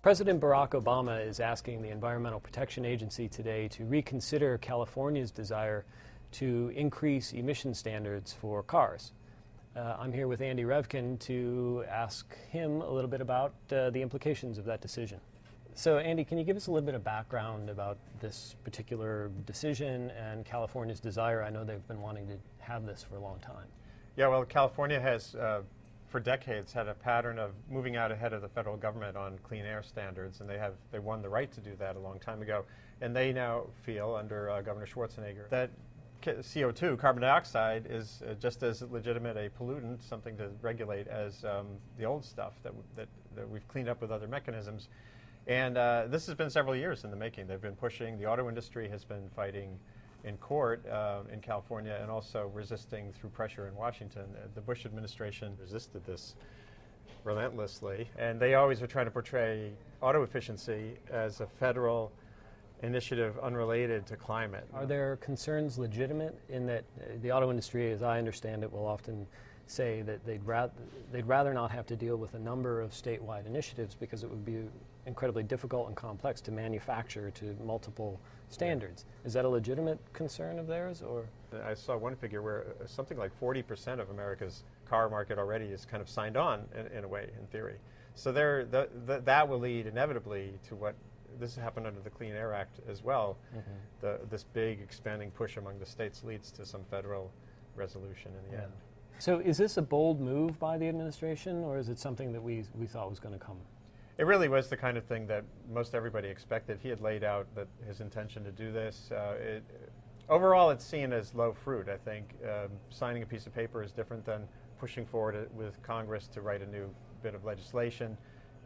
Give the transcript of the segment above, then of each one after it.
President Barack Obama is asking the Environmental Protection Agency today to reconsider California's desire to increase emission standards for cars. I'm here with Andy Revkin to ask him a little bit about the implications of that decision. So Andy, can you give us a little bit of background about this particular decision and California's desire? I know they've been wanting to have this for a long time. Yeah, well, California has for decades had a pattern of moving out ahead of the federal government on clean air standards, and they won the right to do that a long time ago. And they now feel, under Governor Schwarzenegger, that CO2, carbon dioxide, is just as legitimate a pollutant, something to regulate, as the old stuff that we've cleaned up with other mechanisms. And this has been several years in the making. They've been pushing. The auto industry has been fighting in court in California and also resisting through pressure in Washington. The Bush administration resisted this relentlessly, and they always were trying to portray auto efficiency as a federal initiative unrelated to climate. Are their concerns legitimate in that the auto industry, as I understand it, will often say that they'd rather not have to deal with a number of statewide initiatives because it would be incredibly difficult and complex to manufacture to multiple standards. Is that a legitimate concern of theirs, or? I saw one figure where something like 40% of America's car market already is kind of signed on in a way, in theory. So that will lead inevitably to what this happened under the Clean Air Act as well. Mm-hmm. This big expanding push among the states leads to some federal resolution in the end. So is this a bold move by the administration, or is it something that we thought was going to come? It really was the kind of thing that most everybody expected. He had laid out that his intention to do this. Overall, it's seen as low fruit, I think. Signing a piece of paper is different than pushing forward with Congress to write a new bit of legislation.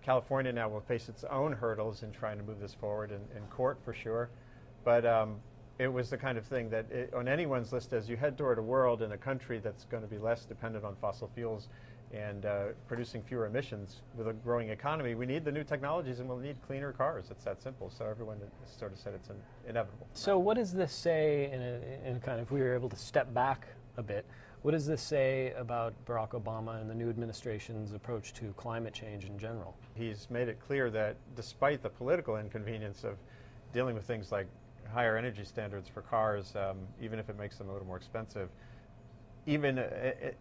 California now will face its own hurdles in trying to move this forward in court, for sure. But it was the kind of thing that on anyone's list, as you head toward a world in a country that's going to be less dependent on fossil fuels and producing fewer emissions with a growing economy, we need the new technologies and we'll need cleaner cars. It's that simple. So everyone sort of said it's inevitable. So what does this say in a kind of, if we were able to step back a bit, what does this say about Barack Obama and the new administration's approach to climate change in general? He's made it clear that despite the political inconvenience of dealing with things like higher energy standards for cars, even if it makes them a little more expensive, even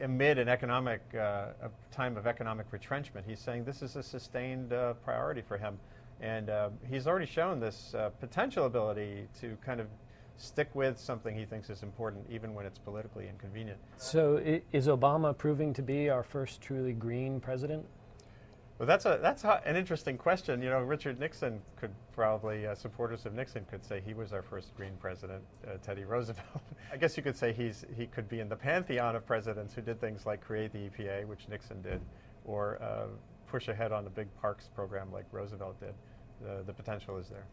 amid an economic a time of economic retrenchment, he's saying this is a sustained priority for him. And he's already shown this potential ability to kind of stick with something he thinks is important, even when it's politically inconvenient. So is Obama proving to be our first truly green president? Well, that's an interesting question. You know, Richard Nixon could probably, supporters of Nixon could say he was our first green president, Teddy Roosevelt. I guess you could say he could be in the pantheon of presidents who did things like create the EPA, which Nixon did, or push ahead on the big parks program like Roosevelt did. The potential is there.